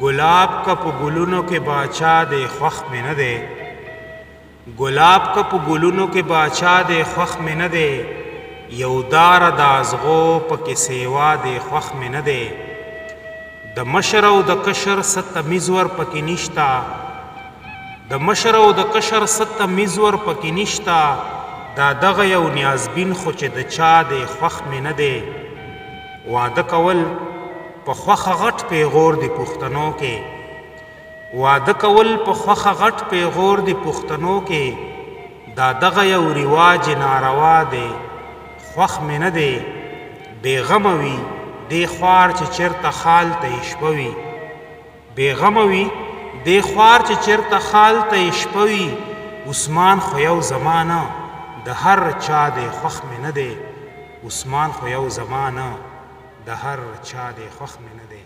गुलाब का पे गुलूनों के बादशाह दे ख्वख में न दे, गुलाब का पे गुलूनों के बादशाह दे ख्वख में न दे, यौदार दाजगो पके सेवा दे ख्वख में न दे। द मशर औ द कशर सत मिजवर पकी निश्ता, द मशर औ द कशर सत मिजवर पकी निश्ता, दा दغه یو نیازبین خو چې د چا د خوښ مې نه دی. واده کول په خوښه غټ پیغور د پښتنو کې، واده کول په خوښه غټ پیغور د پښتنو کې، دا دغه یو رواج ناروا دی خوښ مې نه دی. بېغمه وي دې خوار چې چېرته خال ته یې شپه وي، بېغمه وي دې خوار چې چېرته خال ته یې شپه وي. عثمان خو یو زمانه د هر چا د خوښ مې نه دی، عثمان خو یو زمانه د هر چا د خوښ مې نه دی.